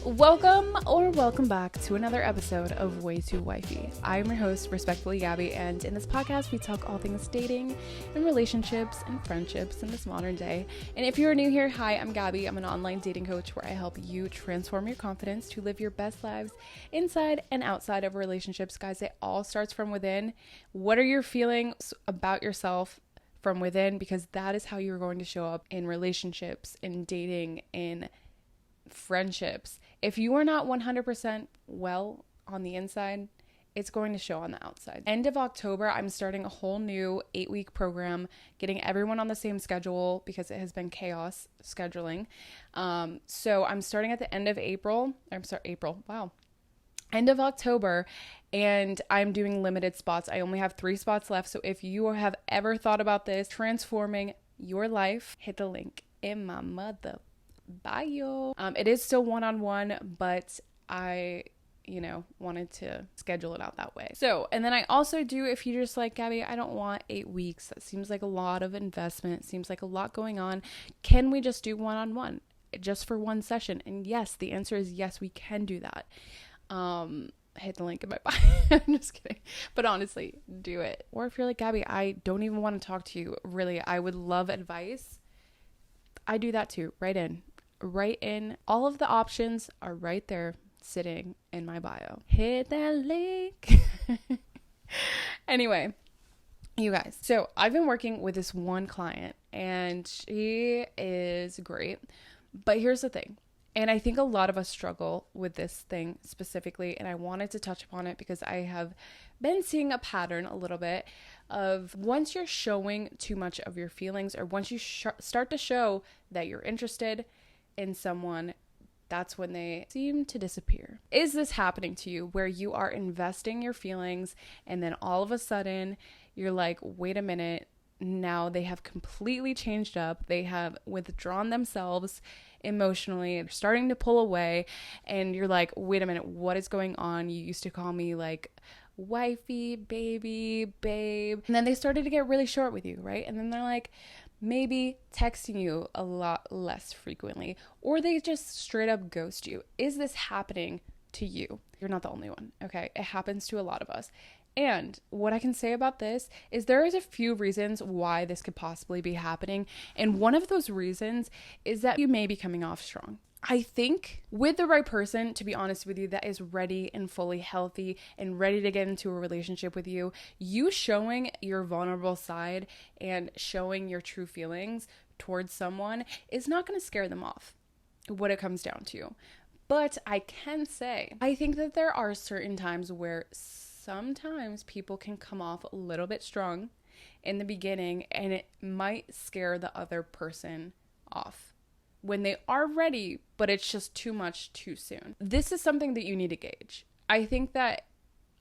Welcome back to another episode of Way Too Wifey. I'm your host, Respectfully Gabby, and in this podcast we talk all things dating and relationships and friendships in this modern day. And if you're new here, hi, I'm Gabby. I'm an online dating coach where I help you transform your confidence to live your best lives inside and outside of relationships. Guys, it all starts from within. What are your feelings about yourself from within? Because that is how you're going to show up in relationships, in dating, in friendships. If you are not 100% well on the inside, it's going to show on the outside. End of October, I'm starting a whole new 8-week program, getting everyone on the same schedule because it has been chaos scheduling. So I'm starting at the end of end of October, and I'm doing limited spots. I only have 3 spots left. So if you have ever thought about this, transforming your life, hit the link in my mother bio. It is still one-on-one, but I wanted to schedule it out that way. So, and then I also do, if you're just like, Gabby, I don't want 8 weeks. That seems like a lot of investment. Seems like a lot going on. Can we just do one-on-one just for one session? And yes, the answer is yes, we can do that. Hit the link in my bio. I'm just kidding. But honestly, do it. Or if you're like, Gabby, I don't even want to talk to you. Really, I would love advice. I do that too. Right in. All of the options are right there sitting in my bio. Hit that link. Anyway, you guys. So I've been working with this one client and she is great. But here's the thing. And I think a lot of us struggle with this thing specifically. And I wanted to touch upon it because I have been seeing a pattern a little bit of once you're showing too much of your feelings, or once you start to show that you're interested in someone, that's when they seem to disappear. Is this happening to you where you are investing your feelings and then all of a sudden you're like, wait a minute, now they have completely changed up. They have withdrawn themselves emotionally. They're starting to pull away and you're like, wait a minute, what is going on? You used to call me like wifey, baby, babe. And then they started to get really short with you, right? And then they're like maybe texting you a lot less frequently, or they just straight up ghost you. Is this happening to you? You're not the only one, okay? It happens to a lot of us. And what I can say about this is there is a few reasons why this could possibly be happening. And one of those reasons is that you may be coming off strong. I think with the right person, to be honest with you, that is ready and fully healthy and ready to get into a relationship with you, you showing your vulnerable side and showing your true feelings towards someone is not going to scare them off, what it comes down to. But I can say, I think that there are certain times where sometimes people can come off a little bit strong in the beginning and it might scare the other person off when they are ready, but it's just too much too soon. This is something that you need to gauge. I think that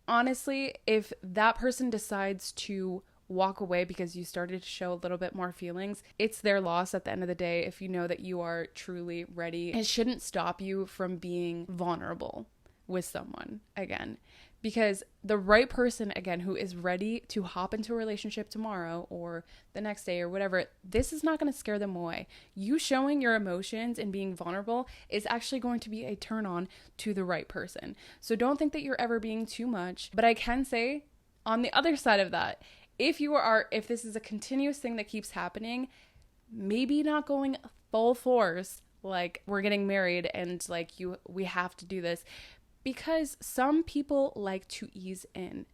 honestly, if that person decides to walk away because you started to show a little bit more feelings, it's their loss at the end of the day. If you know that you are truly ready, it shouldn't stop you from being vulnerable with someone again. Because the right person, again, who is ready to hop into a relationship tomorrow or the next day or whatever, this is not going to scare them away. You showing your emotions and being vulnerable is actually going to be a turn on to the right person. So don't think that you're ever being too much. But I can say on the other side of that, if this is a continuous thing that keeps happening, maybe not going full force, like we're getting married and like we have to do this. Because some people like to ease in.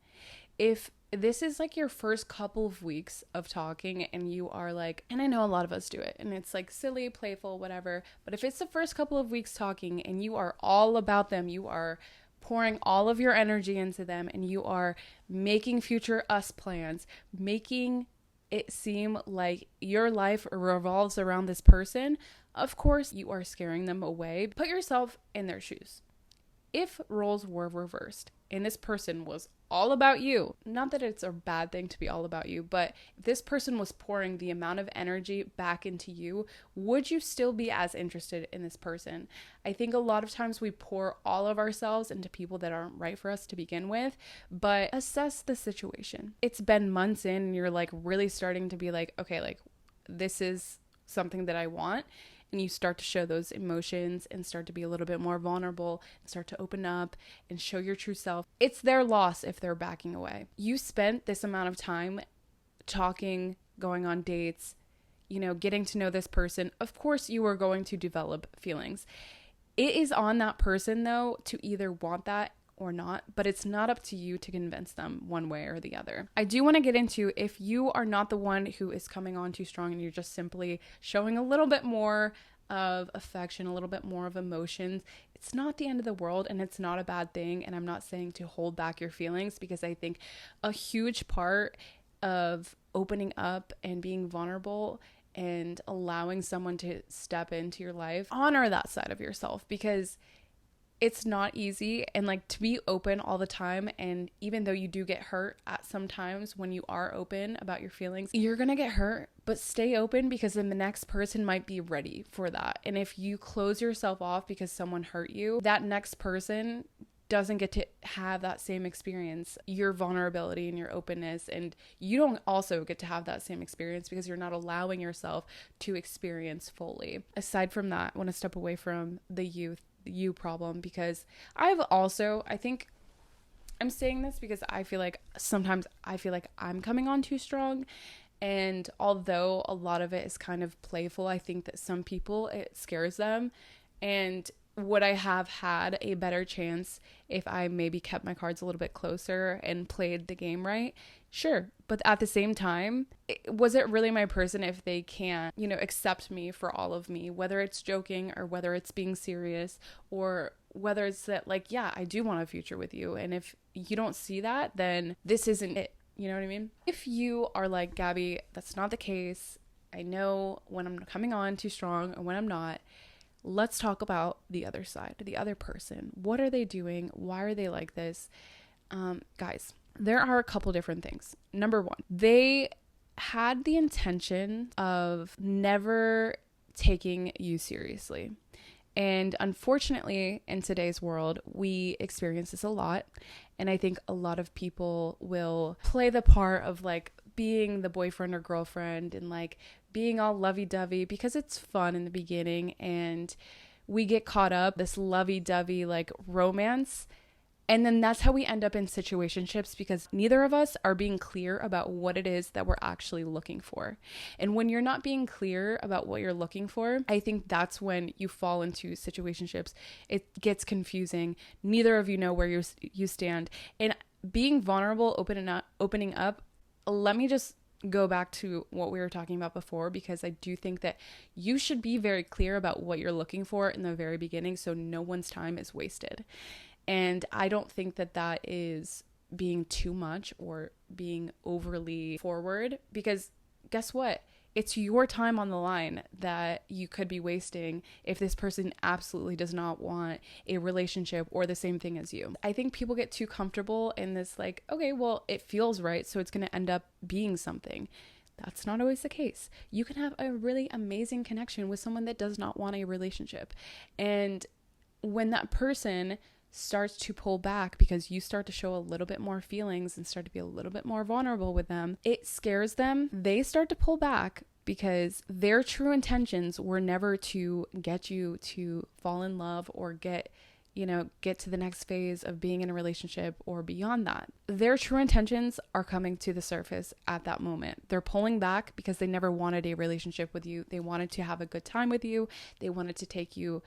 If this is like your first couple of weeks of talking and you are like, and I know a lot of us do it and it's like silly, playful, whatever. But if it's the first couple of weeks talking and you are all about them, you are pouring all of your energy into them and you are making future us plans, making it seem like your life revolves around this person, of course you are scaring them away. Put yourself in their shoes. If roles were reversed and this person was all about you, not that it's a bad thing to be all about you, but if this person was pouring the amount of energy back into you, would you still be as interested in this person? I think a lot of times we pour all of ourselves into people that aren't right for us to begin with, but assess the situation. It's been months in and you're like really starting to be like, okay, like this is something that I want. and you start to show those emotions and start to be a little bit more vulnerable and start to open up and show your true self, it's their loss if they're backing away. You spent this amount of time talking, going on dates, getting to know this person. Of course, you are going to develop feelings. It is on that person, though, to either want that or not, but it's not up to you to convince them one way or the other. I do want to get into, if you are not the one who is coming on too strong and you're just simply showing a little bit more of affection, a little bit more of emotions, it's not the end of the world and it's not a bad thing. And I'm not saying to hold back your feelings, because I think a huge part of opening up and being vulnerable and allowing someone to step into your life, honor that side of yourself, because it's not easy. And like, to be open all the time, and even though you do get hurt at some times when you are open about your feelings, you're gonna get hurt, but stay open, because then the next person might be ready for that. And if you close yourself off because someone hurt you, that next person doesn't get to have that same experience, your vulnerability and your openness, and you don't also get to have that same experience because you're not allowing yourself to experience fully. Aside from that, I want to step away from the you problem, because I think I'm saying this because I feel like sometimes I'm coming on too strong, and although a lot of it is kind of playful, I think that some people, it scares them. And would I have had a better chance if I maybe kept my cards a little bit closer and played the game right? Sure. But at the same time, was it really my person if they can't, accept me for all of me, whether it's joking or whether it's being serious, or whether it's that, like, yeah, I do want a future with you. And if you don't see that, then this isn't it. You know what I mean? If you are like, Gabby, that's not the case. I know when I'm coming on too strong and when I'm not. Let's talk about the other side, the other person. What are they doing? Why are they like this? Guys, there are a couple different things. Number one, they had the intention of never taking you seriously. And unfortunately, in today's world, we experience this a lot. And I think a lot of people will play the part of like being the boyfriend or girlfriend and like being all lovey-dovey because it's fun in the beginning, and we get caught up this lovey-dovey like romance, and then that's how we end up in situationships, because neither of us are being clear about what it is that we're actually looking for. And when you're not being clear about what you're looking for, I think that's when you fall into situationships. It gets confusing. Neither of you know where you stand. And being vulnerable, opening up, let me just go back to what we were talking about before, because I do think that you should be very clear about what you're looking for in the very beginning, so no one's time is wasted. And I don't think that that is being too much or being overly forward, because guess what? It's your time on the line that you could be wasting if this person absolutely does not want a relationship or the same thing as you. I think people get too comfortable in this, like, okay, well, it feels right, so it's going to end up being something. That's not always the case. You can have a really amazing connection with someone that does not want a relationship. And when that person starts to pull back because you start to show a little bit more feelings and start to be a little bit more vulnerable with them, it scares them. They start to pull back because their true intentions were never to get you to fall in love or get to the next phase of being in a relationship or beyond that. Their true intentions are coming to the surface at that moment. They're pulling back because they never wanted a relationship with you. They wanted to have a good time with you. They wanted to take you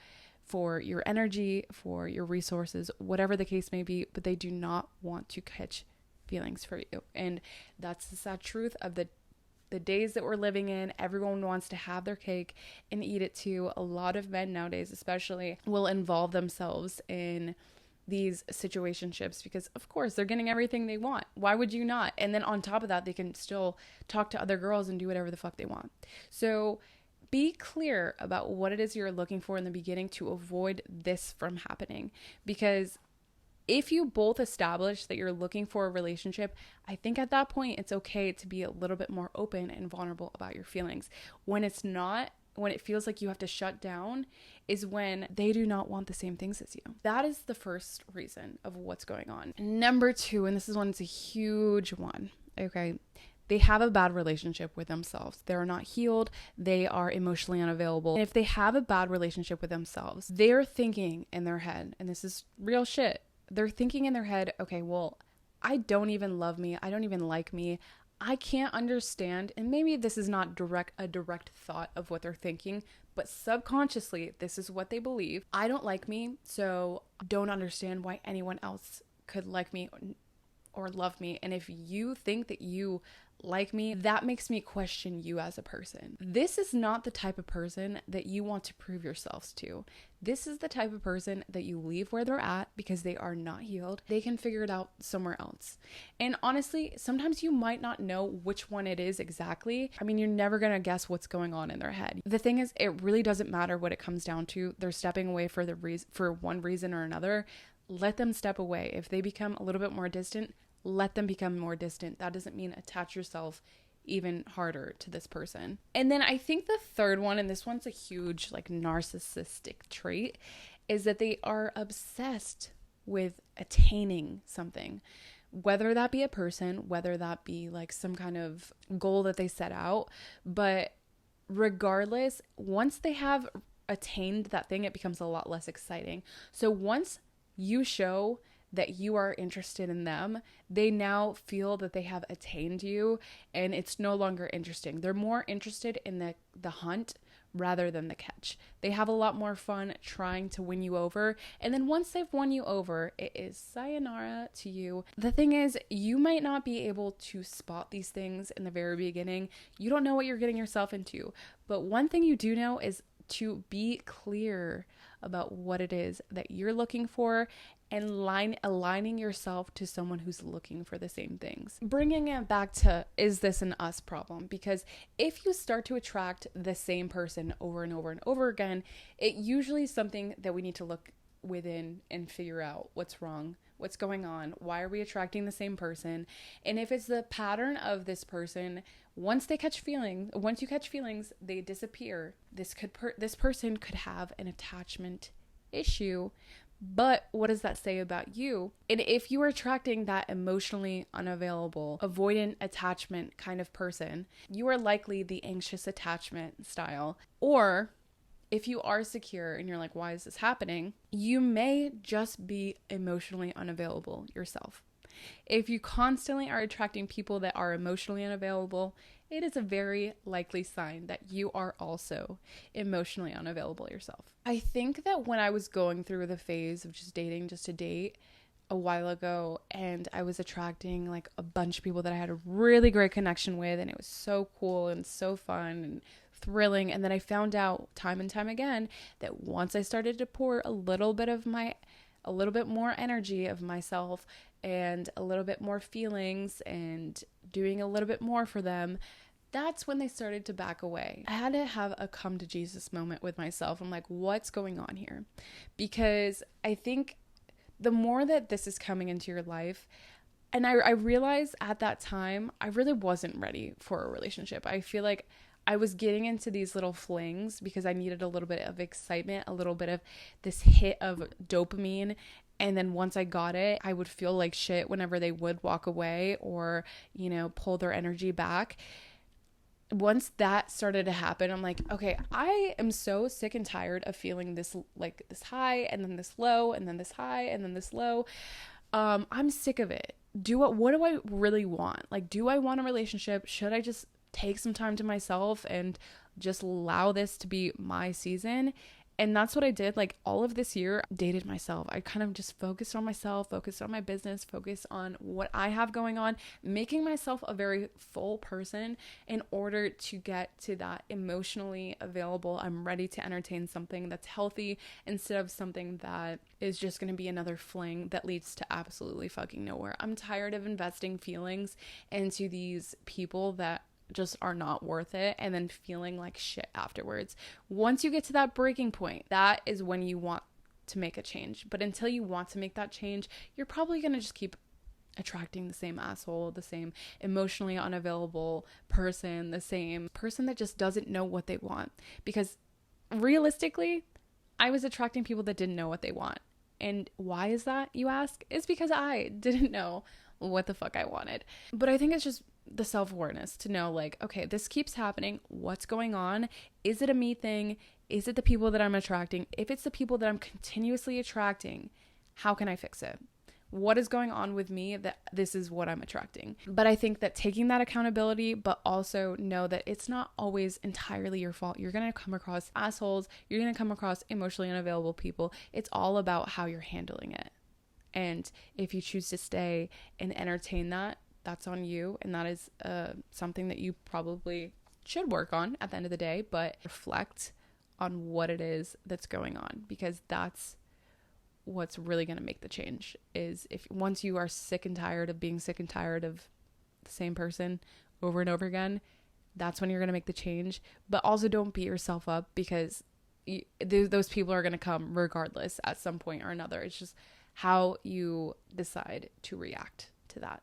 for your energy, for your resources, whatever the case may be, but they do not want to catch feelings for you. And that's the sad truth of the days that we're living in. Everyone wants to have their cake and eat it too. A lot of men nowadays especially will involve themselves in these situationships because of course they're getting everything they want. Why would you not? And then on top of that, they can still talk to other girls and do whatever the fuck they want. So be clear about what it is you're looking for in the beginning to avoid this from happening. Because if you both establish that you're looking for a relationship, I think at that point it's okay to be a little bit more open and vulnerable about your feelings. When it's not, when it feels like you have to shut down, is when they do not want the same things as you. That is the first reason of what's going on. Number two, and this is one, it's a huge one, okay? they have a bad relationship with themselves. They're not healed. They are emotionally unavailable. And if they have a bad relationship with themselves, they're thinking in their head, and this is real shit. They're thinking in their head, okay, well, I don't even love me. I don't even like me. I can't understand. And maybe this is not a direct thought of what they're thinking, but subconsciously, this is what they believe. I don't like me, so don't understand why anyone else could like me or love me. And if you think that you like me, that makes me question you as a person. This is not the type of person that you want to prove yourselves to. This is the type of person that you leave where they're at because they are not healed. They can figure it out somewhere else. And honestly, sometimes you might not know which one it is exactly. I mean, you're never going to guess what's going on in their head. The thing is, it really doesn't matter what it comes down to. They're stepping away for one reason or another. Let them step away. If they become a little bit more distant, let them become more distant. That doesn't mean attach yourself even harder to this person. And then I think the third one, and this one's a huge like narcissistic trait, is that they are obsessed with attaining something, whether that be a person, whether that be like some kind of goal that they set out. But regardless, once they have attained that thing, it becomes a lot less exciting. So once you show that you are interested in them, they now feel that they have attained you, and it's no longer interesting. They're more interested in the hunt rather than the catch. They have a lot more fun trying to win you over, and then once they've won you over, it is sayonara to you. The thing is, you might not be able to spot these things in the very beginning. You don't know what you're getting yourself into, but one thing you do know is to be clear about what it is that you're looking for and aligning yourself to someone who's looking for the same things. Bringing it back to, is this an us problem? Because if you start to attract the same person over and over and over again, it usually is something that we need to look within and figure out what's wrong, what's going on, why are we attracting the same person? And if it's the pattern of this person, once you catch feelings, they disappear. This person could have an attachment issue. But what does that say about you? And if you are attracting that emotionally unavailable, avoidant attachment kind of person, you are likely the anxious attachment style. Or if you are secure and you're like, why is this happening? You may just be emotionally unavailable yourself. If you constantly are attracting people that are emotionally unavailable, it is a very likely sign that you are also emotionally unavailable yourself. I think that when I was going through the phase of just dating just to date a while ago, and I was attracting like a bunch of people that I had a really great connection with, and it was so cool and so fun and thrilling. And then I found out time and time again that once I started to pour a little bit more energy of myself and a little bit more feelings and doing a little bit more for them, that's when they started to back away. I had to have a come to Jesus moment with myself. I'm like, what's going on here? Because I think the more that this is coming into your life, and I realized at that time, I really wasn't ready for a relationship. I feel like I was getting into these little flings because I needed a little bit of excitement, a little bit of this hit of dopamine. And then once I got it, I would feel like shit whenever they would walk away or, pull their energy back. Once that started to happen, I'm like, okay, I am so sick and tired of feeling this high and then this low and then this high and then this low. I'm sick of it. What do I really want? Like, do I want a relationship? Should I just take some time to myself and just allow this to be my season? And that's what I did. Like, all of this year, dated myself. I kind of just focused on myself, focused on my business, focused on what I have going on, making myself a very full person in order to get to that emotionally available. I'm ready to entertain something that's healthy instead of something that is just going to be another fling that leads to absolutely fucking nowhere. I'm tired of investing feelings into these people that just are not worth it and then feeling like shit afterwards. Once you get to that breaking point, that is when you want to make a change. But until you want to make that change, you're probably going to just keep attracting the same asshole, the same emotionally unavailable person, the same person that just doesn't know what they want. Because realistically, I was attracting people that didn't know what they want. And why is that, you ask? It's because I didn't know what the fuck I wanted. But I think it's just the self-awareness to know like, okay, this keeps happening. What's going on? Is it a me thing? Is it the people that I'm attracting? If it's the people that I'm continuously attracting, how can I fix it? What is going on with me that this is what I'm attracting? But I think that taking that accountability, but also know that it's not always entirely your fault. You're going to come across assholes. You're going to come across emotionally unavailable people. It's all about how you're handling it. And if you choose to stay and entertain that, that's on you. And that is something that you probably should work on at the end of the day, but reflect on what it is that's going on, because that's what's really going to make the change. Is if once you are sick and tired of being sick and tired of the same person over and over again, that's when you're going to make the change. But also don't beat yourself up, because those people are going to come regardless at some point or another. It's just how you decide to react to that.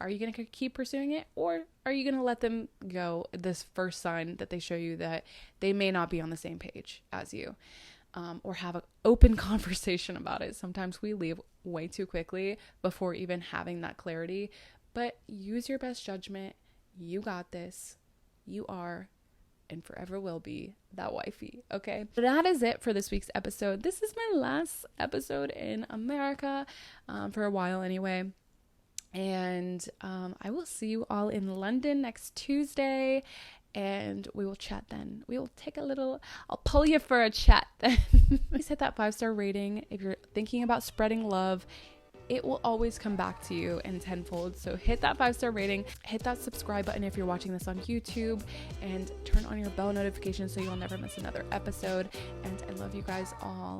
Are you going to keep pursuing it, or are you going to let them go this first sign that they show you that they may not be on the same page as you? Or have an open conversation about it. Sometimes we leave way too quickly before even having that clarity, but use your best judgment. You got this. You are and forever will be that wifey, okay? So that is it for this week's episode. This is my last episode in America, for a while anyway. And I will see you all in London next Tuesday. And we will chat then. We will take I'll pull you for a chat then. Please hit that 5-star rating. If you're thinking about spreading love, it will always come back to you in tenfold. So hit that 5-star rating, hit that subscribe button if you're watching this on YouTube, and turn on your bell notifications so you'll never miss another episode. And I love you guys all.